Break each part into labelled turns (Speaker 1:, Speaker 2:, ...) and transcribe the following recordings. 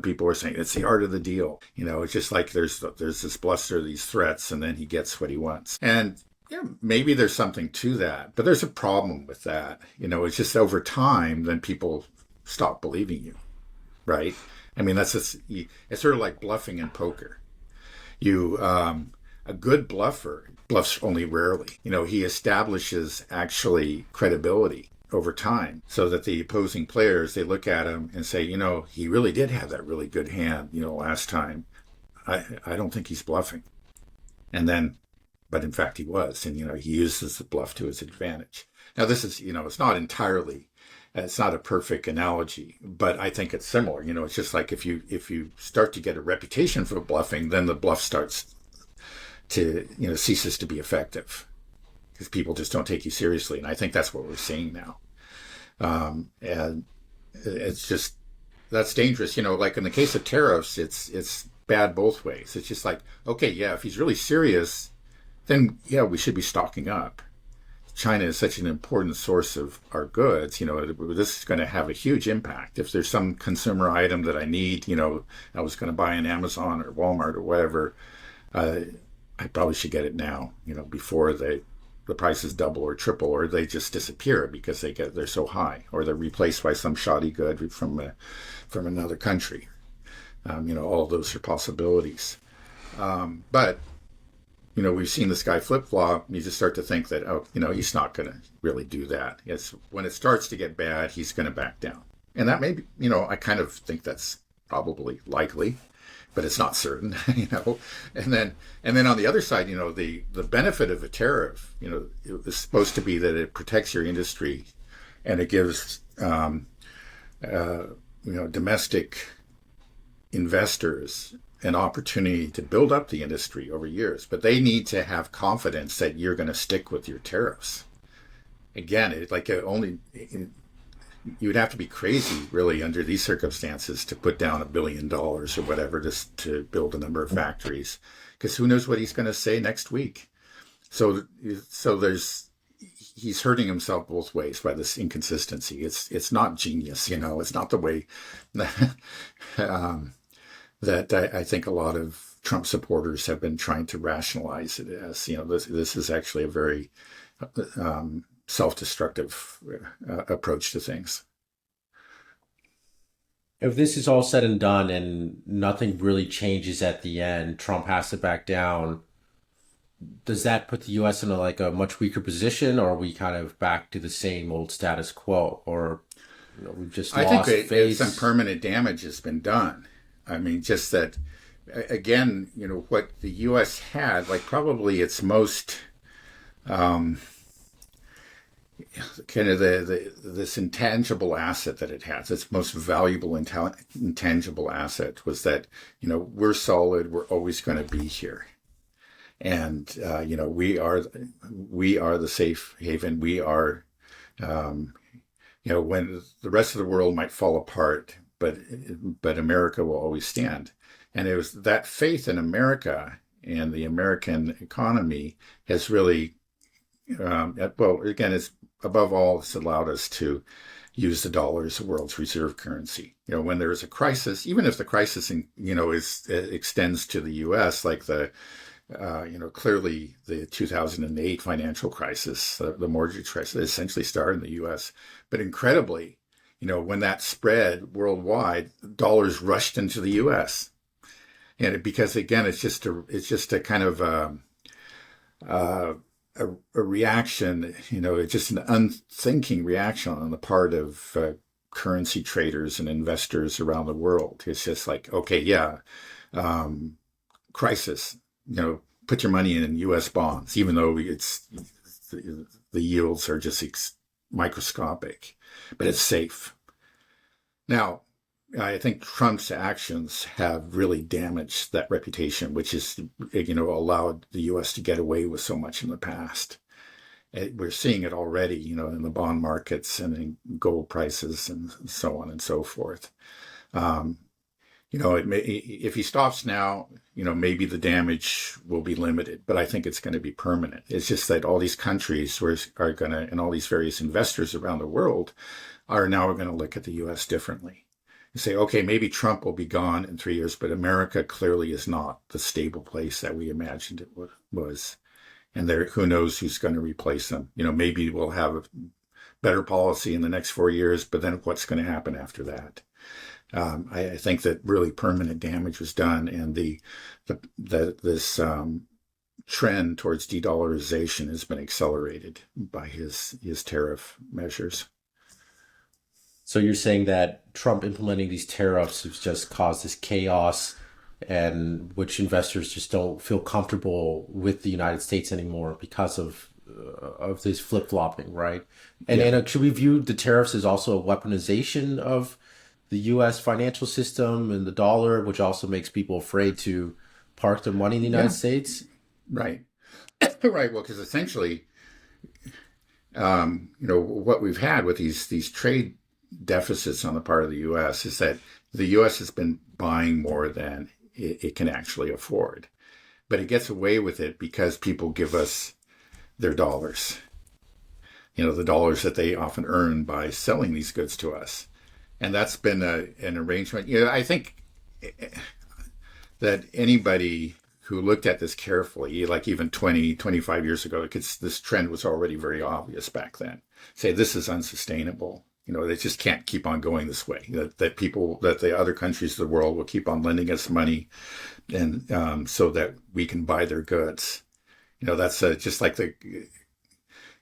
Speaker 1: People were saying it's the art of the deal. It's just like there's this bluster, these threats, and then he gets what he wants. And yeah, maybe there's something to that, but there's a problem with that. It's just over time, then people stop believing you, right? I mean, it's sort of like bluffing in poker. A good bluffer bluffs only rarely. He establishes actually credibility over time so that the opposing players, they look at him and say, he really did have that really good hand, last time. I don't think he's bluffing. And then, but in fact he was, and, he uses the bluff to his advantage. Now this is, it's not a perfect analogy, but I think it's similar. It's just like if you start to get a reputation for bluffing, then the bluff starts to, ceases to be effective because people just don't take you seriously. And I think that's what we're seeing now. And it's just, that's dangerous. Like in the case of tariffs, it's bad both ways. It's just like, okay, yeah, if he's really serious, then yeah, we should be stocking up. China is such an important source of our goods. This is going to have a huge impact. If there's some consumer item that I need, I was going to buy on Amazon or Walmart or whatever, I probably should get it now, before the prices double or triple, or they just disappear because they're so high, or they're replaced by some shoddy good from another country. All of those are possibilities. But we've seen this guy flip-flop. You just start to think that, he's not going to really do that. When it starts to get bad, he's going to back down. And that may be, I kind of think that's probably likely, but it's not certain, And then on the other side, the benefit of a tariff, is supposed to be that it protects your industry and it gives, domestic investors an opportunity to build up the industry over years, but they need to have confidence that you're going to stick with your tariffs. Again, you would have to be crazy, really, under these circumstances to put down $1 billion or whatever to build a number of factories, because who knows what he's going to say next week. So he's hurting himself both ways by this inconsistency. It's not genius, it's not the way that I think a lot of Trump supporters have been trying to rationalize it as. This is actually a very self-destructive approach to things.
Speaker 2: If this is all said and done and nothing really changes at the end, Trump has to back down. Does that put the U.S. in a much weaker position, or are we kind of back to the same old status quo, or we've just lost face?
Speaker 1: Some permanent damage has been done. I mean, just that, again, what the U.S. had, probably its most kind of this intangible asset that it has, its most valuable intangible asset, was that, we're solid, we're always going to be here. And, we are the safe haven. We are, when the rest of the world might fall apart, but America will always stand. And it was that faith in America and the American economy has really, it's above all, it's allowed us to use the dollar as the world's reserve currency. When there is a crisis, even if the crisis, extends to the U.S., like clearly the 2008 financial crisis, the mortgage crisis, essentially started in the U.S. But incredibly, when that spread worldwide, dollars rushed into the U.S. And because again, it's just a kind of a reaction, it's just an unthinking reaction on the part of currency traders and investors around the world. It's just like, okay, yeah, crisis, put your money in U.S. bonds, even though the yields are just microscopic, but it's safe. Now, I think Trump's actions have really damaged that reputation, which is, allowed the U.S. to get away with so much in the past. We're seeing it already, in the bond markets and in gold prices and so on and so forth. If he stops now, maybe the damage will be limited, but I think it's going to be permanent. It's just that all these countries are and all these various investors around the world are now going to look at the U.S. differently. You say, okay, maybe Trump will be gone in 3 years, but America clearly is not the stable place that we imagined it was. And there, who knows who's going to replace them? Maybe we'll have a better policy in the next 4 years, but then what's going to happen after that? I think that really permanent damage was done, and this trend towards de-dollarization has been accelerated by his tariff measures.
Speaker 2: So you're saying that Trump implementing these tariffs has just caused this chaos, and which investors just don't feel comfortable with the United States anymore because of this flip flopping, right? And should we view the tariffs as also a weaponization of the U.S. financial system and the dollar, which also makes people afraid to park their money in the United States?
Speaker 1: Right. Right. Well, because essentially, what we've had with these trade deficits on the part of the U.S. is that the U.S. has been buying more than it can actually afford, but it gets away with it because people give us their dollars, the dollars that they often earn by selling these goods to us. And that's been an arrangement. I think that anybody who looked at this carefully, like even 20, 25 years ago, because this trend was already very obvious back then, say this is unsustainable. They just can't keep on going this way. That the other countries of the world will keep on lending us money, and so that we can buy their goods. That's just like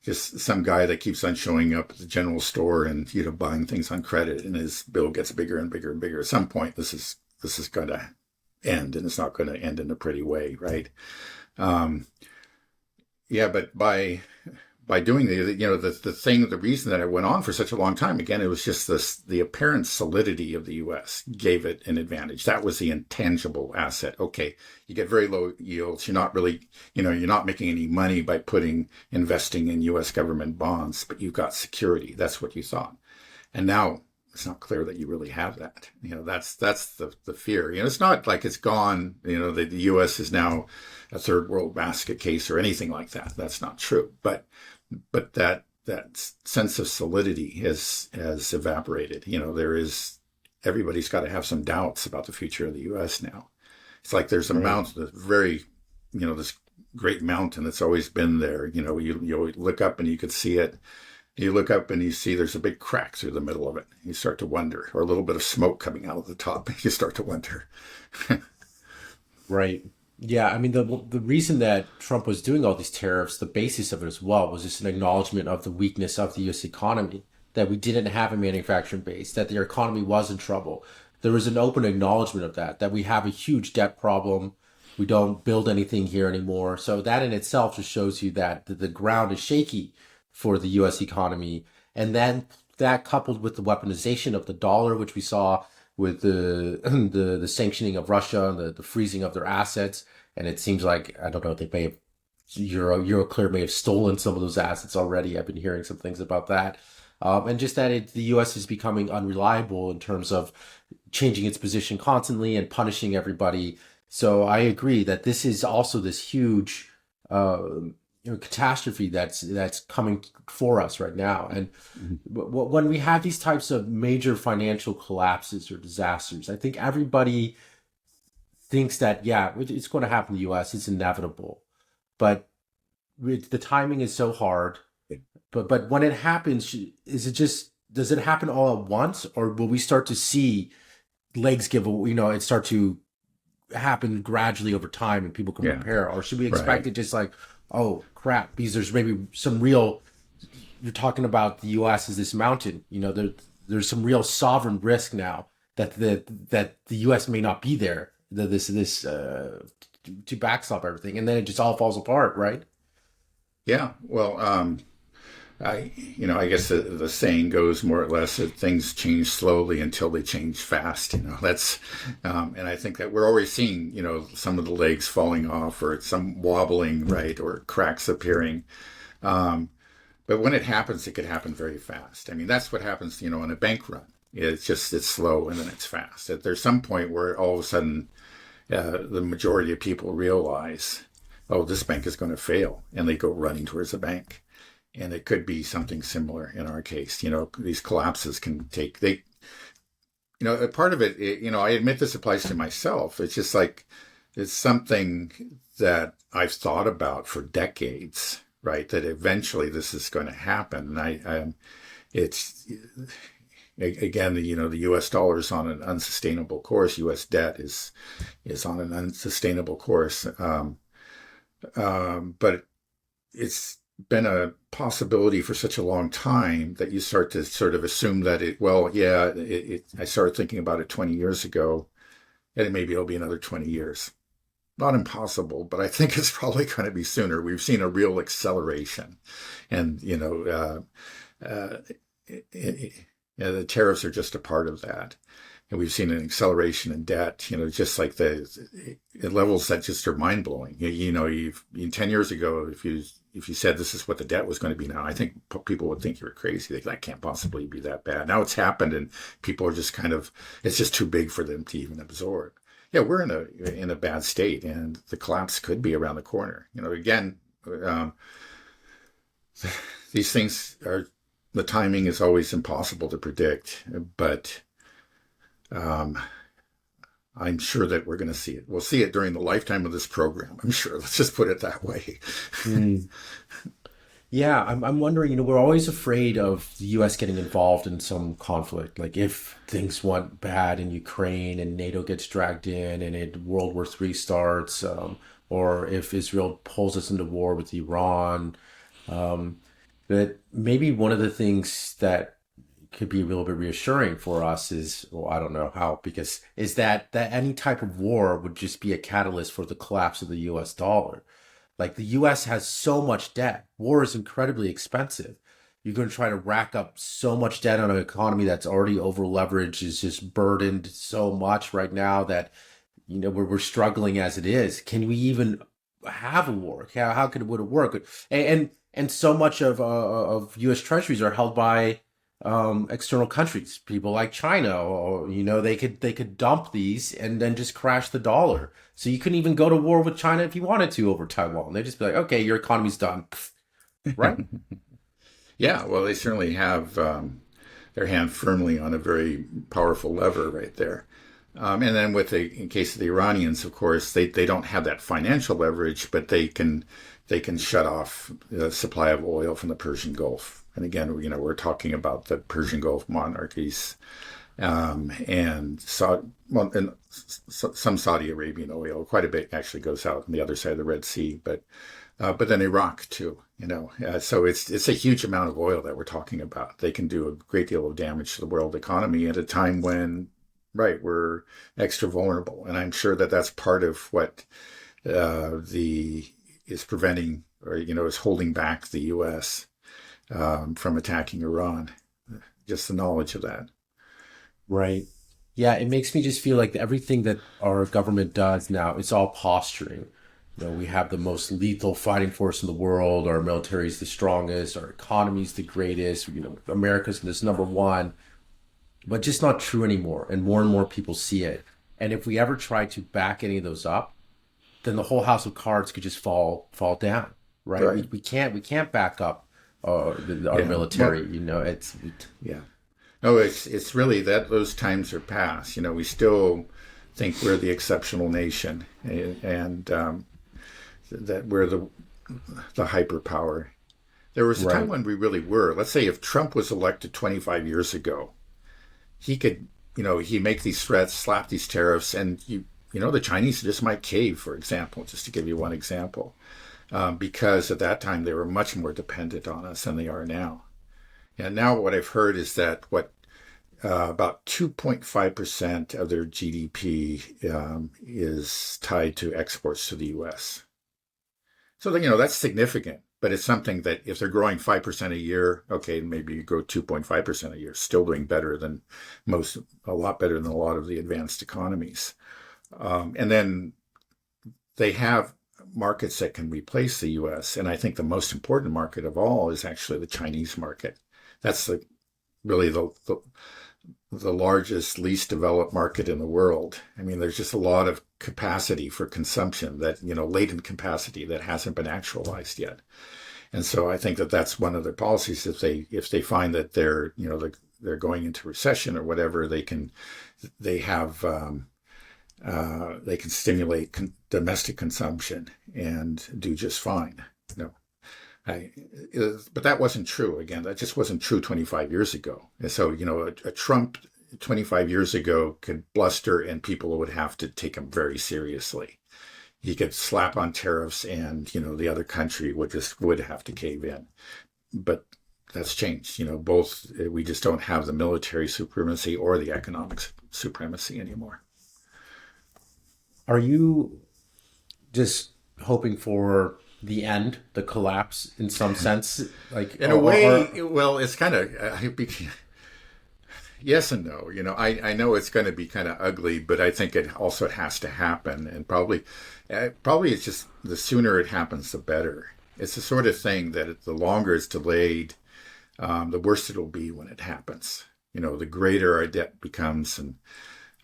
Speaker 1: just some guy that keeps on showing up at the general store and buying things on credit, and his bill gets bigger and bigger and bigger. At some point, this is going to end, and it's not going to end in a pretty way, right? But by doing the reason that it went on for such a long time, again, it was just the apparent solidity of the U.S. gave it an advantage. That was the intangible asset. Okay, you get very low yields. You're not really, you're not making any money by investing in U.S. government bonds, but you've got security. That's what you thought. And now it's not clear that you really have that. That's the fear. It's not like it's gone. The U.S. is now a third world basket case or anything like that. That's not true. But that sense of solidity has evaporated. Everybody's got to have some doubts about the future of the U.S. now. It's like there's a mountain, this great mountain that's always been there. You look up and you could see it. You look up and you see there's a big crack through the middle of it. You start to wonder, or a little bit of smoke coming out of the top. You start to wonder.
Speaker 2: Right. Yeah, I mean, the reason that Trump was doing all these tariffs, the basis of it as well, was just an acknowledgement of the weakness of the U.S. economy, that we didn't have a manufacturing base, that the economy was in trouble. There was an open acknowledgement of that we have a huge debt problem. We don't build anything here anymore. So that in itself just shows you that the ground is shaky for the U.S. economy. And then that coupled with the weaponization of the dollar, which we saw with the sanctioning of Russia and the freezing of their assets. And it seems like, I don't know, they may have, Euroclear may have stolen some of those assets already. I've been hearing some things about that. And just that the U.S. is becoming unreliable in terms of changing its position constantly and punishing everybody. So I agree that this is also this huge catastrophe that's coming for us right now. And when we have these types of major financial collapses or disasters, I think everybody thinks that, it's going to happen in the U.S. It's inevitable. But the timing is so hard. But when it happens, does it happen all at once, or will we start to see legs give, and start to happen gradually over time and people can prepare? Or should we expect it just like, oh crap, because there's maybe some real, you're talking about the U.S. as this mountain, there's some real sovereign risk now that the U.S. may not be there, to backstop everything, and then it just all falls apart, right?
Speaker 1: Yeah, well, I guess the saying goes more or less that things change slowly until they change fast. That's, and I think that we're already seeing, some of the legs falling off, or some wobbling, right, or cracks appearing. But when it happens, it could happen very fast. I mean, that's what happens, on a bank run. It's slow and then it's fast. There's some point where all of a sudden, the majority of people realize, oh, this bank is going to fail, and they go running towards the bank. And it could be something similar in our case. These collapses can take, part of it, I admit this applies to myself. It's just like it's something that I've thought about for decades, right? That eventually this is going to happen. And it's again, the U.S. dollar is on an unsustainable course. U.S. debt is on an unsustainable course. But it's been a possibility for such a long time that you start to sort of assume that I started thinking about it 20 years ago, and maybe it'll be another 20 years. Not impossible, but I think it's probably going to be sooner. We've seen a real acceleration, and the tariffs are just a part of that. And we've seen an acceleration in debt, just like at levels that just are mind blowing. 10 years ago, if you said this is what the debt was going to be now, I think people would think you were crazy. They that can't possibly be that bad. Now it's happened, and people are just it's just too big for them to even absorb. Yeah, we're in a bad state, and the collapse could be around the corner. Again, these things the timing is always impossible to predict, but I'm sure that we're going to see it. We'll see it during the lifetime of this program. I'm sure. Let's just put it that way.
Speaker 2: Mm. Yeah, I'm wondering, we're always afraid of the US getting involved in some conflict. Like if things went bad in Ukraine and NATO gets dragged in and World War III starts, or if Israel pulls us into war with Iran. But maybe one of the things that could be a little bit reassuring for us is, well, I don't know how, because is that any type of war would just be a catalyst for the collapse of the US dollar. Like the US has so much debt. War is incredibly expensive. You're going to try to rack up so much debt on an economy that's already over leveraged, is just burdened so much right now that, we're struggling as it is. Can we even have a war? How would it work? And so much of U.S. treasuries are held by external countries, people like China, or they could dump these and then just crash the dollar. So you couldn't even go to war with China if you wanted to over Taiwan. They'd just be like, okay, your economy's done, right?
Speaker 1: Yeah, well, they certainly have their hand firmly on a very powerful lever right there. And then in case of the Iranians, of course, they don't have that financial leverage, but they can shut off the supply of oil from the Persian Gulf. And again, we're talking about the Persian Gulf monarchies, and some Saudi Arabian oil. Quite a bit actually goes out on the other side of the Red Sea, but then Iraq too. So it's a huge amount of oil that we're talking about. They can do a great deal of damage to the world economy at a time when, right, we're extra vulnerable. And I'm sure that that's part of what is preventing or is holding back the U.S. From attacking Iran. Just the knowledge of that.
Speaker 2: Right. Yeah, it makes me just feel like everything that our government does now, it's all posturing. We have the most lethal fighting force in the world. Our military is the strongest. Our economy is the greatest. America's this number one, but just not true anymore. And more people see it. And if we ever try to back any of those up, then the whole house of cards could just fall down. Right? We can't back up our military. Well,
Speaker 1: yeah. No, it's really that those times are past. We still think we're the exceptional nation, and that we're the hyperpower. There was a time when we really were. Let's say if Trump was elected 25 years ago, he could, he make these threats, slap these tariffs, and the Chinese just might cave, for example, just to give you one example. Because at that time they were much more dependent on us than they are now. And now what I've heard is that about 2.5% of their GDP is tied to exports to the U.S. So that's significant, but it's something that if they're growing 5% a year, okay, maybe you grow 2.5% a year, still doing better than a lot better than a lot of the advanced economies. And then they have markets that can replace the U.S. And I think the most important market of all is actually the Chinese market. That's really the largest, least developed market in the world. I mean, there's just a lot of capacity for consumption that, latent capacity that hasn't been actualized yet. And so I think that that's one of their policies. If they find that they're going into recession or whatever, they have they can stimulate domestic consumption and do just fine. No, but that wasn't true. Again, that just wasn't true 25 years ago. And so, a Trump 25 years ago could bluster and people would have to take him very seriously. He could slap on tariffs and, the other country would have to cave in. But that's changed. Both, we just don't have the military supremacy or the economic supremacy anymore.
Speaker 2: Are you just hoping for the end, the collapse in some sense? Like
Speaker 1: in a way, well, it's kind of yes and no. I know it's going to be kind of ugly, but I think it also has to happen, and probably it's just the sooner it happens, the better. It's the sort of thing that the longer it's delayed, the worse it'll be when it happens. The greater our debt becomes, and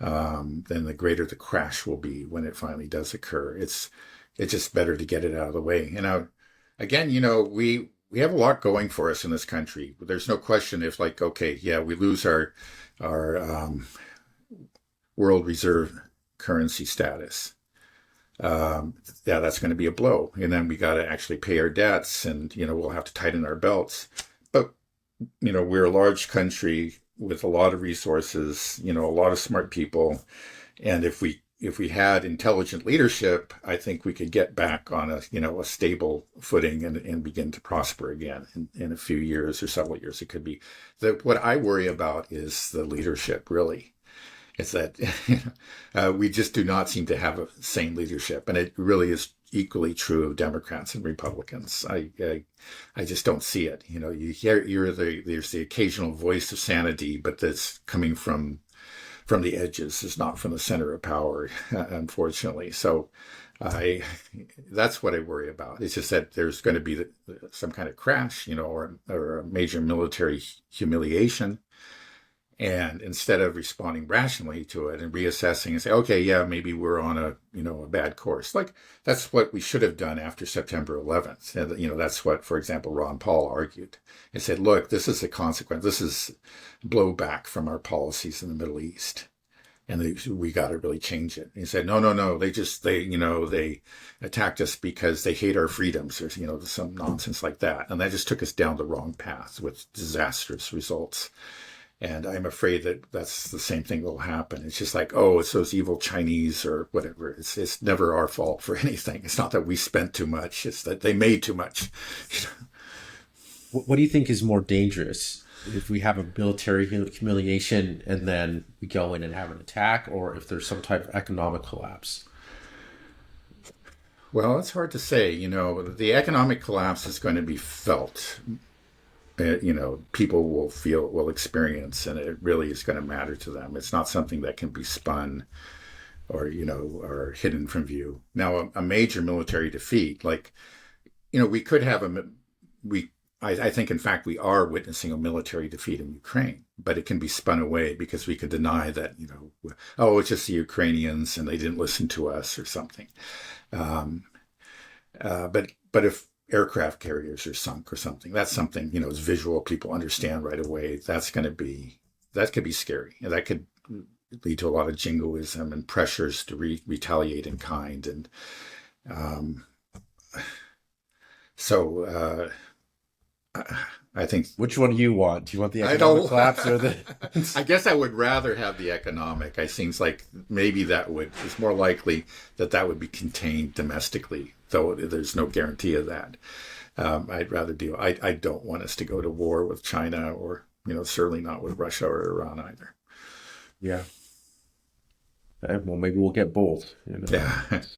Speaker 1: then the greater the crash will be when it finally does occur. It's just better to get it out of the way. Again, we have a lot going for us in this country. There's no question if, like, okay, yeah, we lose our world reserve currency status. Yeah, that's going to be a blow. And then we got to actually pay our debts, and, we'll have to tighten our belts. But, we're a large country with a lot of resources, a lot of smart people. And if we had intelligent leadership, I think we could get back on a stable footing and begin to prosper again in a few years or several years. It could be. What I worry about is the leadership, really. It's that we just do not seem to have a sane leadership, and it really is equally true of Democrats and Republicans. I just don't see it. You hear there's the occasional voice of sanity, but that's coming from the edges, is not from the center of power, unfortunately. So that's what I worry about. It's just that there's going to be some kind of crash, or a major military humiliation. And instead of responding rationally to it and reassessing and say, okay, yeah, maybe we're on a bad course. Like, that's what we should have done after September 11th. And, that's what, for example, Ron Paul argued and said, look, this is a consequence. This is blowback from our policies in the Middle East. And we got to really change it. And he said, no. They attacked us because they hate our freedoms, or, some nonsense like that. And that just took us down the wrong path with disastrous results. And I'm afraid that that's the same thing will happen. It's just like, oh, it's those evil Chinese or whatever. It's never our fault for anything. It's not that we spent too much. It's that they made too much.
Speaker 2: What do you think is more dangerous? If we have a military humiliation and then we go in and have an attack, or if there's some type of economic collapse?
Speaker 1: Well, it's hard to say. The economic collapse is going to be felt. People will experience, and it really is going to matter to them. It's not something that can be spun or hidden from view. Now, a major military defeat, like, we could have I think, in fact, we are witnessing a military defeat in Ukraine, but it can be spun away because we could deny that, it's just the Ukrainians and they didn't listen to us or something. But if aircraft carriers are sunk or something, that's something, is visual, people understand right away. That could be scary. And that could lead to a lot of jingoism and pressures to retaliate in kind. And I think.
Speaker 2: Which one do you want? Do you want the economic collapse or the?
Speaker 1: I guess I would rather have the economic. It seems like maybe it's more likely that would be contained domestically, though there's no guarantee of that. I'd rather I don't want us to go to war with China, or, certainly not with Russia or Iran either.
Speaker 2: Yeah. Okay, well, maybe we'll get both.
Speaker 1: Yeah.